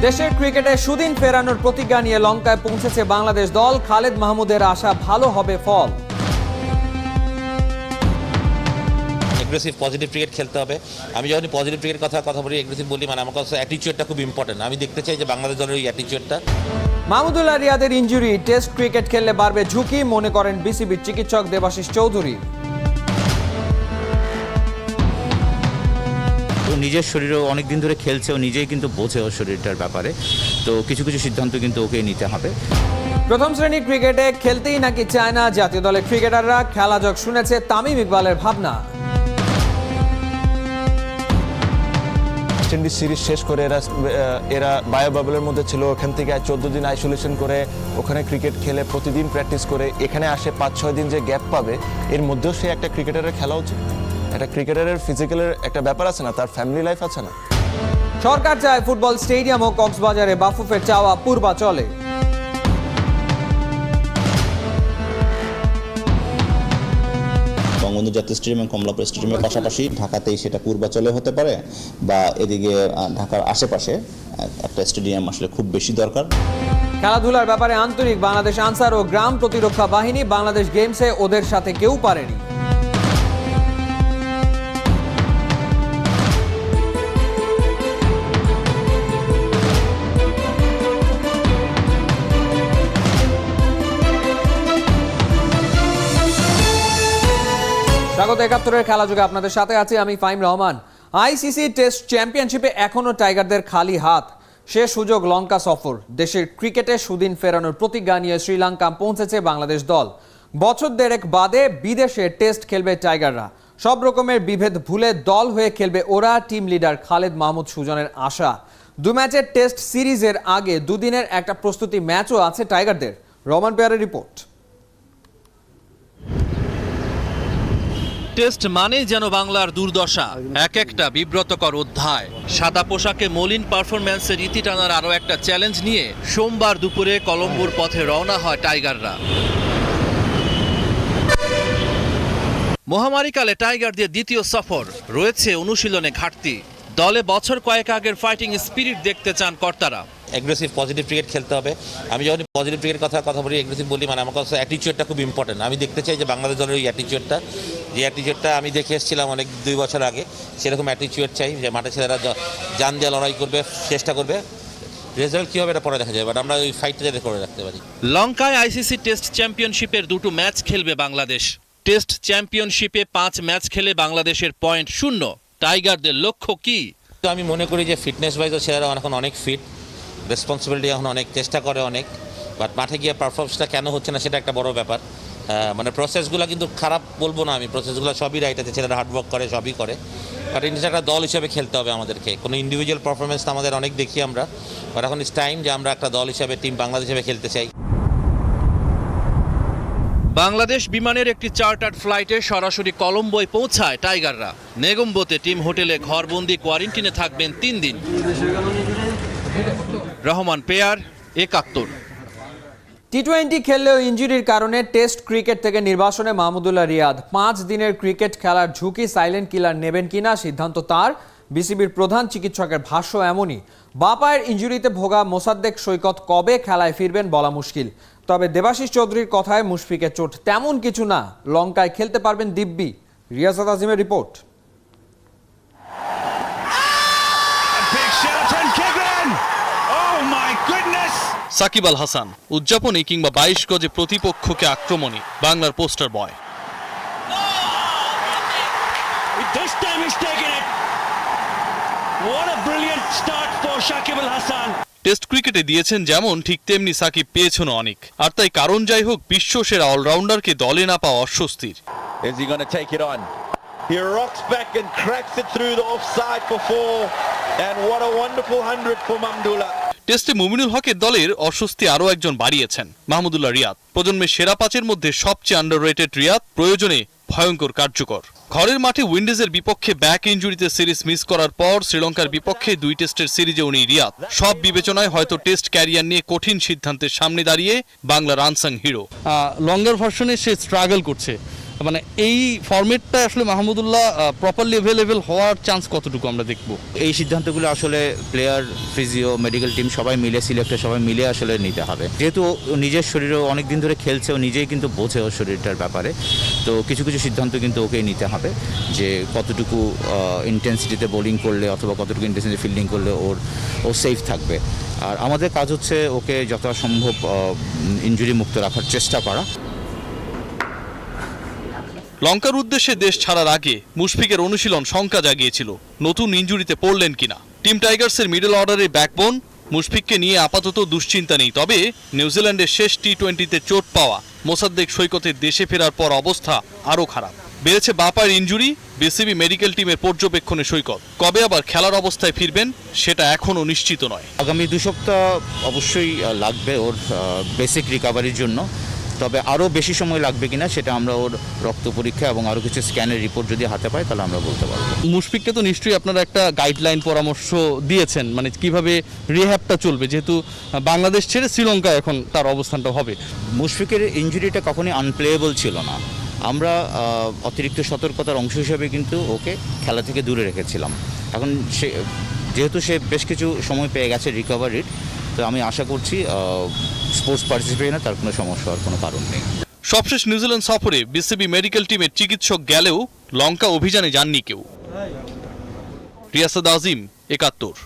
দেশের ক্রিকেটে সুদিন ফেরানোর প্রতিজ্ঞা নিয়ে লঙ্কায় পৌঁছেছে বাংলাদেশ দল। খালেদ মাহমুদের আশা ভালো হবে ফল। এগ্রেসিভ পজিটিভ ক্রিকেট খেলতে হবে। আমি যখন পজিটিভ ক্রিকেট কথা বলি, এগ্রেসিভ বলি, মানে আমার কাছে অ্যাটিটিউডটা খুব ইম্পর্টেন্ট। আমি দেখতে চাই যে বাংলাদেশ দলের ওই অ্যাটিটিউডটা। মাহমুদুল্লাহ রিয়াদের ইনজুরি, টেস্ট ক্রিকেট খেললে বাড়বে ঝুঁকি, মনে করেন বিসিবির চিকিৎসক দেবাশিস চৌধুরী। নিজের শরীরেও অনেক দিন ধরে খেলছে, ও নিজেই কিন্তু বোঝে ওর শরীরটার ব্যাপারে, তো কিছু কিছু সিদ্ধান্ত কিন্তু ওকে নিতে হবে। প্রথম শ্রেণীর ক্রিকেটে খেলতেই নাকি চায় না জাতীয় দলের ক্রিকেটাররা, খেলা যোগ শুনেছে তামিম ইকবালের ভাবনা। ওয়েস্ট ইন্ডিজ সিরিজ শেষ করে এরা বায়ো বাবলের মধ্যে ছিল, ওখান থেকে 14 দিন আইসোলেশন করে ওখানে ক্রিকেট খেলে প্রতিদিন প্র্যাকটিস করে এখানে আসে 5-6 দিন যে গ্যাপ পাবে, এর মধ্যেও সে একটা ক্রিকেটারের খেলা উচিত। একটা ক্রিকেটারের ফিজিক্যালের একটা ব্যাপার আছে না, তার ফ্যামিলি লাইফ আছে না। সরকার চায় ফুটবল স্টেডিয়াম ও কক্সবাজারে বাফুফের চাওয়া পূর্বাচলে। বঙ্গবন্ধু জাতীয় স্টেডিয়াম এবং কমলাপুর স্টেডিয়ামের পাশাপাশি ঢাকাতেই সেটা পূর্বাচলে হতে পারে, বা এদিকে ঢাকার আশেপাশে একটা স্টেডিয়াম আসলে খুব বেশি দরকার। খেলাধুলার ব্যাপারে আন্তরিক বাংলাদেশ আনসার ও গ্রাম প্রতিরক্ষা বাহিনী। বাংলাদেশ গেমসে ওদের সাথে কেউ পারেনি। স্বাগত ৭১-এর খেলা যুগে, আপনাদের সাথে আছি আমি ফাহিম রহমান। আইসিসি টেস্ট চ্যাম্পিয়নশিপে এখনো টাইগারদের খালি হাত। শেষ সুযোগ লঙ্কা সফর। দেশের ক্রিকেটে সুদিন ফেরানোর প্রতিজ্ঞা নিয়ে শ্রীলঙ্কা পৌঁছেছে বাংলাদেশ দল। বছর দেড়েক বাদে বিদেশে টেস্ট খেলবে টাইগাররা। সব রকমের বিভেদ ভুলে দল হয়ে খেলবে ওরা। টিম লিডার খালেদ মাহমুদ সুজনের আশা। 2 ম্যাচের টেস্ট সিরিজের আগে 2 দিনের একটা প্রস্তুতি ম্যাচও আছে টাইগারদের। রহমান পেয়ারের রিপোর্ট। টেস্ট মানেই যেন বাংলার দুর্দশা, এক একটা বিব্রতকর অধ্যায়। সাদা পোশাকে মলিন পারফরম্যান্সের ইতি টানার আরও একটা চ্যালেঞ্জ নিয়ে সোমবার দুপুরে কলম্বোর পথে রওনা হয় টাইগাররা। মহামারীকালে টাইগারদের দ্বিতীয় সফর, রয়েছে অনুশীলনে ঘাটতি। দলে বছর কয়েক আগের ফাইটিং স্পিরিট দেখতে চান কর্তারা। এগ্রেসিভ পজিটিভ ক্রিকেট খেলতে হবে। আমি যখন পজিটিভ ক্রিকেট কথা বলি, এগ্রেসিভ বলি, মানে আমার কাছে অ্যাটিটিউডটা খুব ইম্পর্টেন্ট। আমি দেখতে চাই যে বাংলাদেশ দলের ওই অ্যাটিটিউডটা, যে অ্যাটিটিউডটা আমি দেখে এসেছিলাম অনেক 2 বছর আগে, সেরকম অ্যাটিটিউড চাই। যে মাঠে ছেলেরা জান দিয়ে লড়াই করবে, চেষ্টা করবে। রেজাল্ট কী হবে এটা পরে দেখা যাবে, বাট আমরা ওই ফাইটটা যাতে করে রাখতে পারি। লঙ্কায় আইসিসি টেস্ট চ্যাম্পিয়নশিপের 2টো ম্যাচ খেলবে বাংলাদেশ। টেস্ট চ্যাম্পিয়নশিপে 5 ম্যাচ খেলে বাংলাদেশের পয়েন্ট 0। টাইগারদের লক্ষ্য কি? তো আমি মনে করি যে ফিটনেস ওয়াইজও ছেলেরা এখন অনেক ফিট, রেসপন্সিবিলিটি এখন অনেক, চেষ্টা করে অনেক, বাট মাঠে গিয়ে পারফরমেন্সটা কেন হচ্ছে না সেটা একটা বড় ব্যাপার। মানে প্রসেসগুলো কিন্তু খারাপ বলবো না আমি, প্রসেসগুলো সবই রাইট আছে, ছেলেরা হার্ডওয়ার্ক করে, সবই করে, বাট এটা একটা দল হিসেবে খেলতে হবে আমাদেরকে। কোনো ইন্ডিভিজুয়াল পারফরমেন্স তো আমাদের অনেক দেখি আমরা, বাট এখন ইটস টাইম যে আমরা একটা দল হিসেবে, টিম বাংলাদেশ হিসেবে খেলতে চাই। বাংলাদেশ বিমানের একটি চার্টার্ড ফ্লাইটে সরাসরি কলম্বোয় পৌঁছায় টাইগাররা। নেগম্বোতে টিম হোটেলে ঘরবন্দি কোয়ারেন্টিনে থাকবেন 3 দিন। রহমান পেয়ার, ৭১। টি-20 খেললেও ইনজুরির কারণে টেস্ট ক্রিকেট থেকে নির্বাসনে মাহমুদুল্লাহ রিয়াদ। 5 দিনের ক্রিকেট খেলার ঝুঁকি সাইলেন্ট কিলার নেবেন কিনা সিদ্ধান্ত তার। বিসিবির প্রধান চিকিৎসকের ভাষ্য এমনই। বাঁ পায়ের ইনজুরিতে ভোগা মোসাদ্দেক সৈকত কবে খেলায় ফিরবেন বলা মুশকিল। তবে দেবাশিস চৌধুরীর কথায় মুশফিকের চোট তেমন কিছু না, লঙ্কায় খেলতে পারবেন দিব্যি। রিয়াসাত আজিমের রিপোর্ট। সাকিব আল হাসান উদযাপনে কিংবা 22 গজে প্রতিপক্ষকে আক্রমণে বাংলার পোস্টার বয়। টেস্ট ক্রিকেটে দিয়েছেন যেমন, ঠিক তেমনি সাকিব পেয়েছেন অনেক। আর তাই কারণ যাই হোক, বিশ্ব সেরা অলরাউন্ডারকে দলে না পাওয়া অস্বস্তির। He rocks back and cracks it through the offside for 4, and what a wonderful 100 for Mamdullah. টেস্টে মুমিনুল হকের দলের অস্বস্তি আরও একজন বাড়িয়েছেন, মাহমুদুল্লাহ রিয়াদ। প্রজন্মের সেরা 5-এর মধ্যে সবচেয়ে আন্ডাররেটেড রিয়াদ, প্রয়োজনে ভয়ঙ্কর কার্যকর। ঘরের মাঠে উইন্ডিজের বিপক্ষে ব্যাক ইনজুরিতে সিরিজ মিস করার পর শ্রীলঙ্কার বিপক্ষে 2 টেস্টের সিরিজে উনি রিয়াদ। সব বিবেচনায় হয়তো টেস্ট ক্যারিয়ার নিয়ে কঠিন সিদ্ধান্তের সামনে দাঁড়িয়ে বাংলার আনসাং হিরো। লঙ্গার ভার্সনে সে স্ট্রাগল করছে, মানে এই ফরম্যাটটা আসলে মাহমুদুল্লাহ প্রপারলি অ্যাভেলেবেল হওয়ার চান্স কতটুকু আমরা দেখব? এই সিদ্ধান্তগুলো আসলে প্লেয়ার, ফিজিও, মেডিকেল টিম সবাই মিলে, সিলেক্টর সবাই মিলে আসলে নিতে হবে। যেহেতু ও নিজের শরীরেও অনেক দিন ধরে খেলছে, ও নিজেই কিন্তু বোঝে ওর শরীরটার ব্যাপারে, তো কিছু কিছু সিদ্ধান্ত কিন্তু ওকেই নিতে হবে যে কতটুকু ইন্টেন্সিটিতে বোলিং করলে অথবা কতটুকু ইন্টেন্সিটি ফিল্ডিং করলে ও সেফ থাকবে। আর আমাদের কাজ হচ্ছে ওকে যতটা সম্ভব ইনজুরি মুক্ত রাখার চেষ্টা করা। লঙ্কার উদ্দেশ্যে দেশ ছাড়ার আগে মুশফিকের অনুশীলন শঙ্কা জাগিয়েছিল নতুন ইনজুরিতে পড়লেন কিনা। টিম টাইগার্সের মিডল অর্ডারের ব্যাকবোন মুশফিককে নিয়ে আপাতত দুশ্চিন্তা নেই, তবে নিউজিল্যান্ডের শেষ টি-20তে চোট পাওয়া মোসাদ্দেক সৈকতের দেশে ফেরার পর অবস্থা আরও খারাপ। বেড়েছে বাপার ইনজুরি, বিসিবি মেডিকেল টিমের পর্যবেক্ষণে সৈকত। কবে আবার খেলার অবস্থায় ফিরবেন সেটা এখনও নিশ্চিত নয়। আগামী 2 সপ্তাহ অবশ্যই লাগবে ওর বেসিক রিকভারির জন্য, তবে আরও বেশি সময় লাগবে কিনা সেটা আমরা ওর রক্ত পরীক্ষা এবং আরও কিছু স্ক্যানের রিপোর্ট যদি হাতে পাই তাহলে আমরা বলতে পারবো। মুশফিককে তো নিশ্চয়ই আপনারা একটা গাইডলাইন পরামর্শ দিয়েছেন, মানে কিভাবে রিহ্যাবটা চলবে, যেহেতু বাংলাদেশ ছেড়ে শ্রীলঙ্কা এখন তার অবস্থানটা হবে। মুশফিকের ইনজুরিটা কখনোই আনপ্লেয়েবল ছিল না। আমরা অতিরিক্ত সতর্কতার অংশ হিসেবে কিন্তু ওকে খেলা থেকে দূরে রেখেছিলাম। এখন যেহেতু সে বেশ কিছু সময় পেয়ে গেছে রিকভারির, তো আমি আশা করছি স্পোর্টস পার্টিসিপেশনে তার কোনো সমস্যা হওয়ার কোনো কারণ নেই। সবশেষ নিউজিল্যান্ড সফরে বিসিবি মেডিকেল টিমের চিকিৎসক গেলেও লঙ্কা অভিযানে যাননি কেউ। রিয়াসাদ আজিম, ৭১।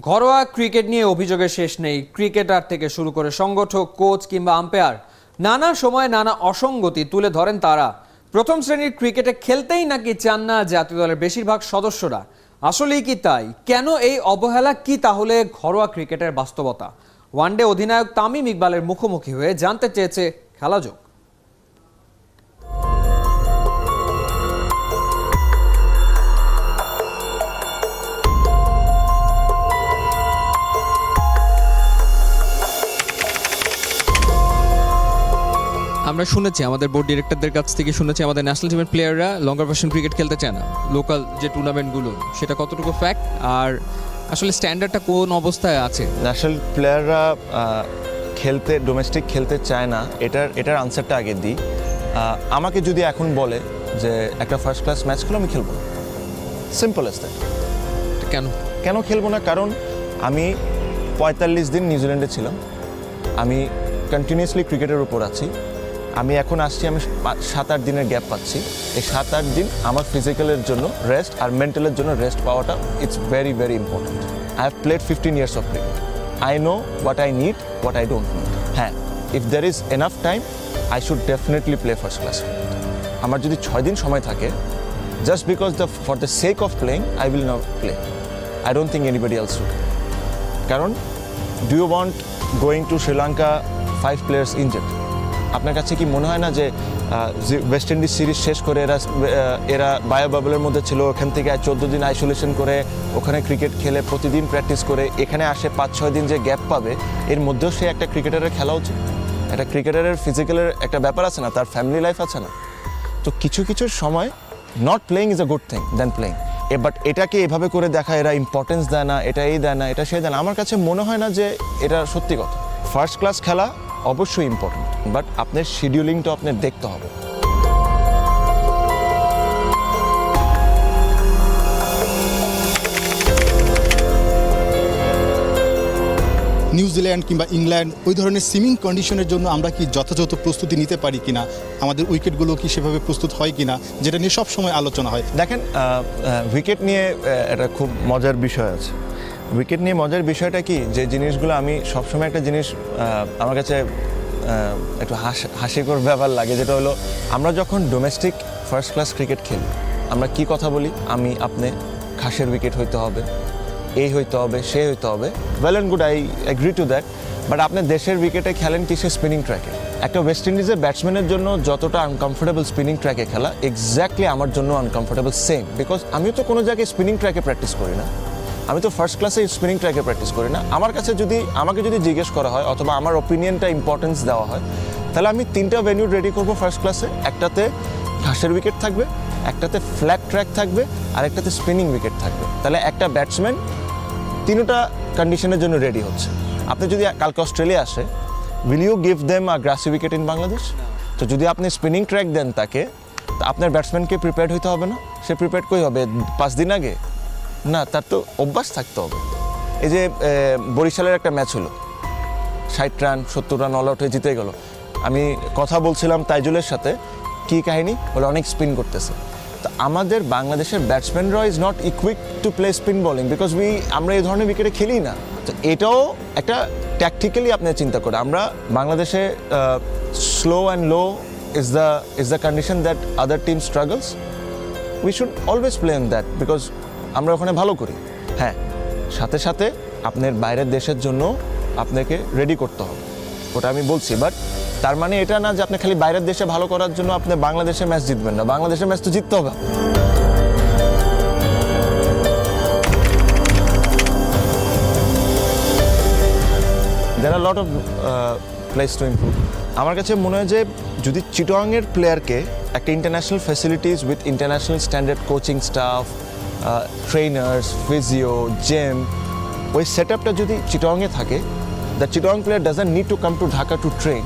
ঘরোয়া ক্রিকেট নিয়ে অভিযোগের শেষ নেই। ক্রিকেটার থেকে শুরু করে সংগঠক, কোচ কিংবা আম্পায়ার নানা সময় নানা অসঙ্গতি তুলে ধরেন তারা। প্রথম শ্রেণীর ক্রিকেটে খেলতেই নাকি চান না জাতীয় দলের বেশিরভাগ সদস্যরা। আসলেই কি তাই? কেন এই অবহেলা? কি তাহলে ঘরোয়া ক্রিকেটের বাস্তবতা? ওয়ানডে অধিনায়ক তামিম ইকবালের মুখোমুখি হয়ে জানতে চেয়েছে খেলাযোগ। আমরা শুনেছি, আমাদের বোর্ড ডিরেক্টরদের কাছ থেকে শুনেছি, আমাদের ন্যাশনাল টিমের প্লেয়াররা লঙ্গার ভার্সন ক্রিকেট খেলতে চায় না। লোকাল যে টুর্নামেন্টগুলো, সেটা কতটুকু ফ্যাক্ট, আর আসলে স্ট্যান্ডার্ডটা কোন অবস্থায় আছে? ন্যাশনাল প্লেয়াররা ডোমেস্টিক খেলতে চায় না, এটার আনসারটা আগে দিই। আমাকে যদি এখন বলে যে একটা ফার্স্ট ক্লাস ম্যাচ খেলো, আমি খেলবো না। Simple as that. কেন খেলবো না? কারণ আমি 45 দিন নিউজিল্যান্ডে ছিলাম, আমি কন্টিনিউয়াসলি ক্রিকেটের উপর আছি। আমি এখন আসছি, আমি 7-8 দিনের গ্যাপ পাচ্ছি। এই 7-8 দিন আমার ফিজিক্যালের জন্য রেস্ট আর মেন্টালের জন্য রেস্ট পাওয়াটা it's very very important. I have played 15 years of cricket. I know what I need, what I don't need. হ্যাঁ, if there is enough time, I should definitely play first class. আমার যদি 6 দিন সময় থাকে, just because for the sake of playing, I will not play. I don't think anybody else would. কারণ do you want going to Sri Lanka 5 players injured? আপনার কাছে কি মনে হয় না যে ওয়েস্ট ইন্ডিজ সিরিজ শেষ করে এরা বায়ো বাবলের মধ্যে ছিল, ওখান থেকে 14 দিন আইসোলেশন করে ওখানে ক্রিকেট খেলে প্রতিদিন প্র্যাকটিস করে এখানে আসে 5-6 দিন যে গ্যাপ পাবে, এর মধ্যেও সে একটা ক্রিকেটারের খেলা উচিত। একটা ক্রিকেটারের ফিজিক্যালের একটা ব্যাপার আছে না, তার ফ্যামিলি লাইফ আছে না। তো কিছু সময় not playing is a good thing than playing. But এটাকে এভাবে করে দেখা, এরা ইম্পর্টেন্স দেয় না, এটা এই দেয় না, এটা সেই দেয় না, আমার কাছে মনে হয় না যে এটা সত্যি কথা। ফার্স্ট ক্লাস খেলা অবশ্যই ইম্পর্টেন্ট, বাট আপনার শিডিউলিংটা আপনার দেখতে হবে। নিউজিল্যান্ড কিংবা ইংল্যান্ড ওই ধরনের সুইমিং কন্ডিশনের জন্য আমরা কি যথাযথ প্রস্তুতি নিতে পারি কিনা, আমাদের উইকেটগুলো কি সেভাবে প্রস্তুত হয় কিনা, যেটা নিয়ে সবসময় আলোচনা হয়। দেখেন, উইকেট নিয়ে একটা খুব মজার বিষয় আছে। উইকেট নিয়ে মজার বিষয়টা কি, যে জিনিসগুলো আমি সবসময় একটা জিনিস আমার কাছে একটু হাসিকর ব্যাপার লাগে, যেটা হলো আমরা যখন ডোমেস্টিক ফার্স্ট ক্লাস ক্রিকেট খেলি, আমরা কি কথা বলি, আমি আপনি ঘাসের উইকেট হইতে হবে, এই হইতে হবে, সে হইতে হবে। Well and good, I agree to that. But আপনি দেশের উইকেটে খেলেন কিসে? স্পিনিং ট্র্যাকে। একটা ওয়েস্ট ইন্ডিজের ব্যাটসম্যানের জন্য যতটা আনকমফোর্টেবল স্পিনিং ট্র্যাকে খেলা, এক্স্যাক্টলি আমার জন্য আনকমফোর্টেবল সেম। বিকজ আমিও তো কোনো জায়গায় স্পিনিং ট্র্যাকে প্র্যাকটিস করি না, আমি তো ফার্স্ট ক্লাসে স্পিনিং ট্র্যাকে প্র্যাকটিস করি না। আমাকে যদি জিজ্ঞেস করা হয় অথবা আমার ওপিনিয়নটা ইম্পর্টেন্স দেওয়া হয়, তাহলে আমি 3টা ভেন্যু রেডি করবো ফার্স্ট ক্লাসে। একটাতে ঘাসের উইকেট থাকবে, একটাতে ফ্ল্যাট ট্র্যাক থাকবে, আর একটাতে স্পিনিং উইকেট থাকবে। তাহলে একটা ব্যাটসম্যান 3টা কন্ডিশনের জন্য রেডি হচ্ছে। আপনি যদি কালকে অস্ট্রেলিয়া আসে, will you give them a grassy wicket in Bangladesh? তো যদি আপনি স্পিনিং ট্র্যাক দেন তাকে, তা আপনার ব্যাটসম্যানকে প্রিপেয়ার্ড হইতে হবে না? সে প্রিপেয়ার্ড কই হবে 5 দিন আগে? না, তার তো অভ্যাস থাকতে হবে। এই যে বরিশালের একটা ম্যাচ হলো, 60 রান 70 রান অল আউট হয়ে জিতে গেল। আমি কথা বলছিলাম তাইজুলের সাথে, কি কাহিনী বলে, অনেক স্পিন করতেছে। তো আমাদের বাংলাদেশের ব্যাটসম্যানরা is not equip to play spin bowling because আমরা এই ধরনের উইকেটে খেলি না। তো এটাও একটা ট্যাকটিক্যালি আপনি চিন্তা করে, আমরা বাংলাদেশে slow and low is the condition that other team struggles. We should always play on that because আমরা ওখানে ভালো করি। হ্যাঁ, সাথে সাথে আপনার বাইরের দেশের জন্য আপনাকে রেডি করতে হবে, ওটা আমি বলছি। বাট তার মানে এটা না যে আপনি খালি বাইরের দেশে ভালো করার জন্য আপনি বাংলাদেশের ম্যাচ জিতবেন না। বাংলাদেশের ম্যাচ তো জিততে হবে। There are a lot of place to improve. আমার কাছে মনে হয় যে যদি চিটাগংয়ের প্লেয়ারকে একটা international facilities with international standard coaching staff, trainers, physio, gym, ওই সেট আপটা যদি চিটাগংয়ে থাকে, the Chittagong player doesn't need to come to Dhaka to train,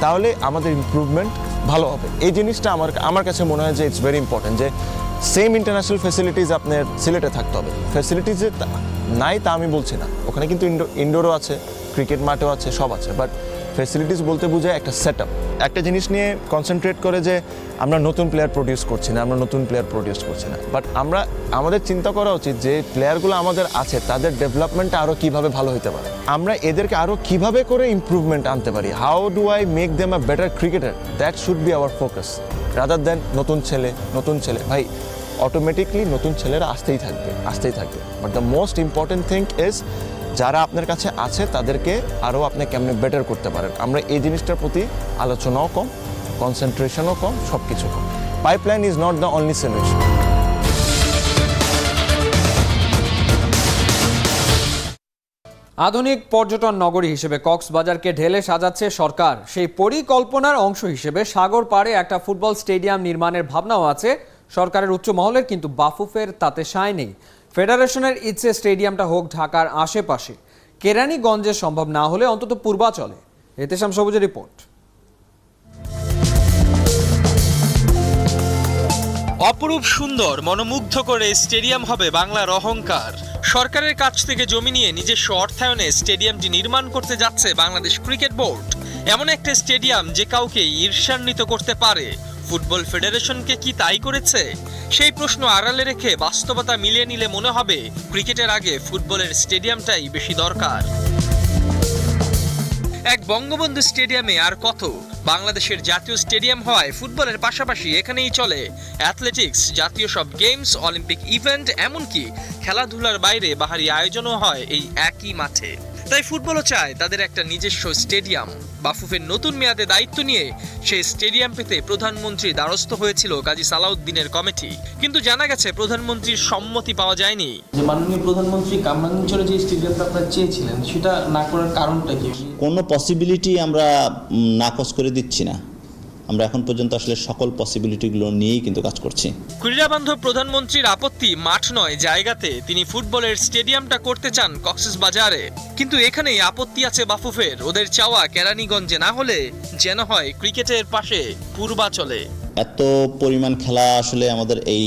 তাহলে আমাদের ইমপ্রুভমেন্ট ভালো হবে। এই জিনিসটা আমার কাছে মনে হয় যে ইটস ভেরি ইম্পর্টেন্ট যে সেম ইন্টারন্যাশনাল ফ্যাসিলিটিস আপনার সিলেটে থাকতে হবে। ফ্যাসিলিটিস যে নাই তা আমি বলছি না, ওখানে কিন্তু ইনডোরও আছে, ক্রিকেট মাঠও আছে, সব আছে। বাট ফ্যাসিলিটিস বলতে বোঝায় একটা সেট আপ। একটা জিনিস নিয়ে কনসেন্ট্রেট করে যে আমরা নতুন প্লেয়ার প্রডিউস করছি না, বাট আমাদের চিন্তা করা উচিত যে প্লেয়ারগুলো আমাদের আছে তাদের ডেভেলপমেন্টটা আরও কীভাবে ভালো হতে পারে, আমরা এদেরকে আরও কীভাবে করে ইমপ্রুভমেন্ট আনতে পারি। How do I make them a better cricketer, that should be hour focus rather than নতুন ছেলে। ভাই, অটোমেটিকলি নতুন ছেলেরা আসতেই থাকবে। But the most important thing is যারা আপনার কাছে আছে তাদেরকে আরও আপনি কেমনে বেটার করতে পারেন। আমরা এই জিনিসটার প্রতি আলোচনাও কম, কনসেন্ট্রেশনও কম, সব কিছু কম। Pipeline is not the only solution. আধুনিক পর্যটন নগরী হিসেবে কক্সবাজারকে ঢেলে সাজাচ্ছে সরকার। সেই পরিকল্পনার অংশ হিসেবে সাগর পাড়ে একটা ফুটবল স্টেডিয়াম নির্মাণের ভাবনাও আছে সরকারের উচ্চ মহলের, কিন্তু বাফুফের তাতে সায় নেই। ফেডারেশনের ইচ্ছে স্টেডিয়ামটা হোক ঢাকার আশেপাশে, কেরানীগঞ্জে সম্ভব না হলে অন্তত পূর্বাচলে। এতেশাম সবুজের রিপোর্ট। অপরূপ সুন্দর, মনোমুগ্ধকর স্টেডিয়াম হবে বাংলার অহংকার। সরকারের কাছ থেকে জমি নিয়ে নিজস্ব অর্থায়নে স্টেডিয়ামটি নির্মাণ করতে যাচ্ছে বাংলাদেশ ক্রিকেট বোর্ড। এমন একটা স্টেডিয়াম যে কাউকে ঈর্ষান্বিত করতে পারে। ফুটবল ফেডারেশনকে কি তাই করেছে? সেই প্রশ্ন আড়ালে রেখে বাস্তবতা মিলিয়ে নিলে মনে হবে ক্রিকেটের আগে ফুটবলের স্টেডিয়ামটাই বেশি দরকার। এক বঙ্গবন্ধু স্টেডিয়ামে আর কত? বাংলাদেশের জাতীয় স্টেডিয়াম হয় ফুটবলের পাশাপাশি এখানেই চলে অ্যাথলেটিক্স, জাতীয় সব গেমস, অলিম্পিক ইভেন্ট, এমনকি খেলাধুলার বাইরে বাহারি আয়োজনও হয় এই একই মাঠে। তাই ফুটবলও চায় তাদের একটা নিজস্ব স্টেডিয়াম। বাফুফের নতুন মেয়াদে দায়িত্ব নিয়ে সেই স্টেডিয়াম পেতে প্রধানমন্ত্রী দ্বারস্থ হয়েছিল কাজী সালাউদ্দিনের কমিটি, কিন্তু জানা গেছে প্রধানমন্ত্রীর সম্মতি পাওয়া যায়নি। যে মাননীয় প্রধানমন্ত্রী কামরাঙ্গীরচরে যে স্টেডিয়ামটা আপনারা চেয়েছিলেন সেটা না করার কারণটা কি? কোনো পসিবিলিটি আমরা নাকচ করে দিচ্ছি না, আমরা এখন পর্যন্ত আসলে সকল পসিবিলিটিগুলো নিয়েই কিন্তু কাজ করছি। ক্রীড়াবান্ধব প্রধানমন্ত্রীর আপত্তি মাঠ নয় জায়গাতে, তিনি ফুটবলের স্টেডিয়ামটা করতে চান কক্সবাজারে। কিন্তু এখানেই আপত্তি আছে বাফুফের। ওদের চাওয়া কেরানীগঞ্জে না হলে যেন হয় ক্রিকেটের পাশে পূর্বাচলে। এত পরিমাণ খেলা আসলে আমাদের এই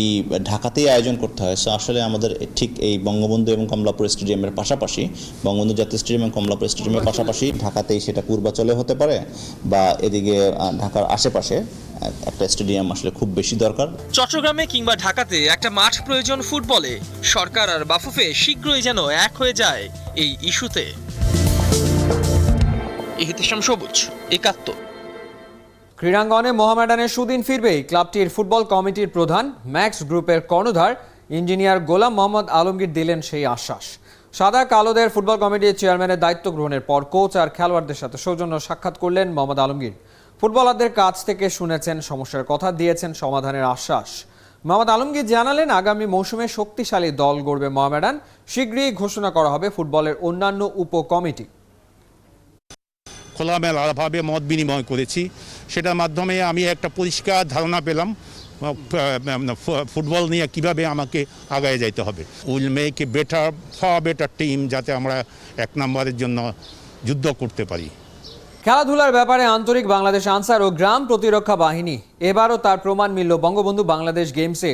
ঢাকাতেই আয়োজন করতে হয়। সো আসলে আমাদের ঠিক এই বঙ্গবন্ধু এবং কমলাপুর স্টেডিয়ামের পাশাপাশি, বঙ্গবন্ধু জাতীয় স্টেডিয়াম এবং কমলাপুর স্টেডিয়ামের পাশাপাশি ঢাকাতেই সেটা পূর্বাচলে হতে পারে বা এদিকে ঢাকার আশেপাশে একটা স্টেডিয়াম আসলে খুব বেশি দরকার। চট্টগ্রামে কিংবা ঢাকাতে একটা মাঠ প্রয়োজন ফুটবলে। সরকার আর বাফুফে শীঘ্রই যেন এক হয়ে যায় এই ইস্যুতে। ইহতিশাম সবুজ, ৭১। ক্রীড়াঙ্গনে মোহামেডানের সুদিন ফিরবেই ক্লাবটির ফুটবল কমিটির প্রধান ম্যাক্স গ্রুপের কর্ণধার ইঞ্জিনিয়ার গোলাম মোহাম্মদ আলমগীর দিলেন সেই আশ্বাস। সাদা কালোদের ফুটবল কমিটির চেয়ারম্যানের দায়িত্ব গ্রহণের পর কোচ আর খেলোয়াড়দের সাথে সৌজন্য সাক্ষাৎ করলেন মোহাম্মদ আলমগীর। ফুটবলারদের কাছ থেকে শুনেছেন সমস্যার কথা, দিয়েছেন সমাধানের আশ্বাস। মোহাম্মদ আলমগীর জানালেন আগামী মৌসুমে শক্তিশালী দল গড়বে মোহামেডান। শীঘ্রই ঘোষণা করা হবে ফুটবলের অন্যান্য উপকমিটি। খোলামেলাভাবে মত বিনিময় করেছি, সেটার মাধ্যমে আমি একটা পরিষ্কার ধারণা পেলাম ফুটবল নিয়ে কিভাবে আমাকে আগায় যাইতে হবে। Will make a better team, যাতে আমরা 1 নম্বরের জন্য যুদ্ধ করতে পারি। খেলাধুলার ব্যাপারে আন্তরিক বাংলাদেশ আনসার ও গ্রাম প্রতিরক্ষা বাহিনী। এবারও তার প্রমাণ মিলল বঙ্গবন্ধু বাংলাদেশ গেমসে।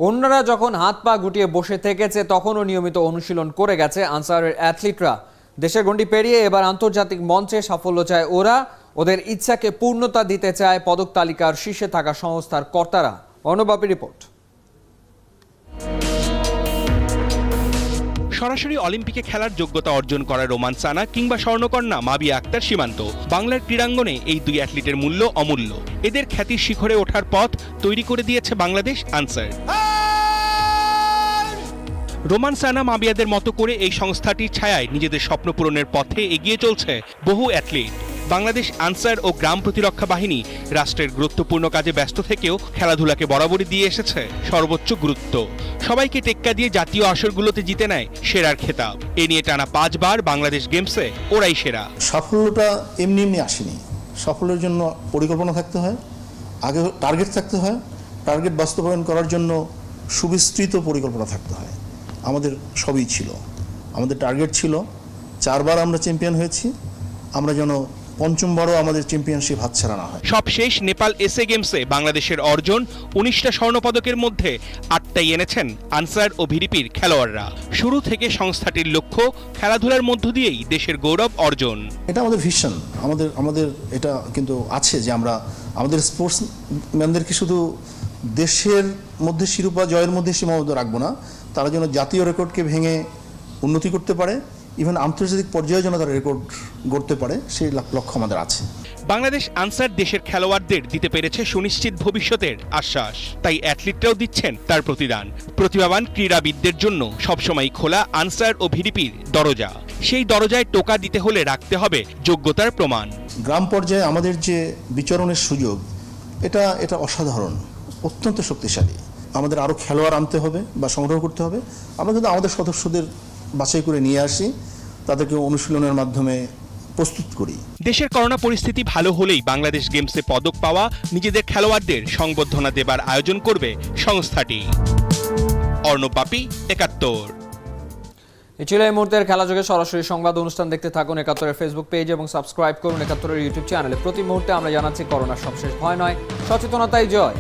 অন্যরা যখন হাত পা গুটিয়ে বসে থেকেছে তখনও নিয়মিত অনুশীলন করে গেছে আনসারের অ্যাথলিটরা। দেশের গণ্ডি পেরিয়ে এবার আন্তর্জাতিক মঞ্চে সাফল্য চায় ওরা। ওদের ইচ্ছাকে পূর্ণতা দিতে চায় পদক তালিকার শীর্ষে থাকা সংস্থার কর্তারা। অর্ণবাপী রিপোর্ট। সরাসরি অলিম্পিকে খেলার যোগ্যতা অর্জন করা রোমান সানা কিংবা স্বর্ণকন্যা মাবিয়া আক্তার সীমান্ত, বাংলার ক্রীড়াঙ্গনে এই দুই অ্যাথলিটের মূল্য অমূল্য। এদের খ্যাতির শিখরে ওঠার পথ তৈরি করে দিয়েছে বাংলাদেশ আনসার। রোমান সানা মাবিয়াদের মতো করে এই সংস্থাটির ছায়ায় নিজেদের স্বপ্ন পূরণের পথে এগিয়ে চলছে বহু অ্যাথলিট। বাংলাদেশ আনসার ও গ্রাম প্রতিরক্ষা বাহিনী রাষ্ট্রের গুরুত্বপূর্ণ কাজে ব্যস্ত থেকেও খেলাধুলাকে বরাবরই দিয়ে এসেছে সর্বোচ্চ গুরুত্ব। সবাইকে টেক্কা দিয়ে জাতীয় আসরগুলোতে জিতে নেয় সেরার খেতাব। এ নিয়ে টানা 5 বার বাংলাদেশ গেমসে ওরাই সেরা। সাফল্যটা এমনি এমনি আসেনি। সাফল্যের জন্য পরিকল্পনা থাকতে হয়, আগে টার্গেট থাকতে হয়, টার্গেট বাস্তবায়ন করার জন্য সুবিস্তৃত পরিকল্পনা থাকতে হয়। আমাদের সবই ছিল। আমাদের টার্গেট ছিল 4 বার আমরা চ্যাম্পিয়ন হয়েছি, আমরা যেন 5মবারও আমাদের চ্যাম্পিয়নশিপ হাতছাড়া না হয়। সবশেষ নেপাল এসএ গেমসে বাংলাদেশের অর্জন 19টা স্বর্ণপদকের মধ্যে 8টাই এনেছেন আনসার ও ভিডিপির খেলোয়াড়রা। শুরু থেকে সংস্থাটির লক্ষ্য খেলাধুলার মধ্য দিয়েই দেশের গৌরব অর্জন। এটা আমাদের ভিশন, আমাদের এটা কিন্তু আছে যে আমরা আমাদের স্পোর্টসম্যানদেরকে শুধু দেশের মধ্যে শিরোপা জয়ের মধ্যে সীমাবদ্ধ রাখবো না, তারা যেন জাতীয় রেকর্ডকে ভেঙে উন্নতি করতে পারে, ইভেন আন্তর্জাতিক পর্যায়ে যেন তারা রেকর্ড গড়তে পারে, সেই লক্ষ্য আমাদের আছে। বাংলাদেশ আনসার দেশের খেলোয়াড়দের দিতে পেরেছে সুনিশ্চিত ভবিষ্যতের আশ্বাস। তাই অ্যাথলিটরাও দিচ্ছেন তার প্রতিদান। প্রতিভাবান ক্রীড়াবিদদের জন্য সবসময় খোলা আনসার ও ভিডিপির দরজা। সেই দরজায় টোকা দিতে হলে রাখতে হবে যোগ্যতার প্রমাণ। গ্রাম পর্যায়ে আমাদের যে বিচরণের সুযোগ, এটা অসাধারণ, অত্যন্ত শক্তিশালী। আমাদের আরও খেলোয়াড় আনতে হবে বা সংগ্রহ করতে হবে। আমরা কিন্তু আমাদের সদস্যদের বাছাই করে নিয়ে আসি, তাদেরকে অনুশীলনের মাধ্যমে প্রস্তুত করি। দেশের করোনা পরিস্থিতি ভালো হলেই বাংলাদেশ গেমসে পদক পাওয়া নিজেদের খেলোয়াড়দের সংবর্ধনা দেবার আয়োজন করবে সংস্থাটি। অর্ণবাপী, ৭১। এই ছিল এই মুহূর্তের খেলাযোগে সরাসরি সংবাদ অনুষ্ঠান। দেখতে থাকুন ৭১-এর ফেসবুক পেজ এবং সাবস্ক্রাইব করুন ৭১-এর ইউটিউব চ্যানেলে। প্রতি মুহূর্তে আমরা জানাচ্ছি করোনার সবশেষ ভয় নয়, সচেতনতাই জয়।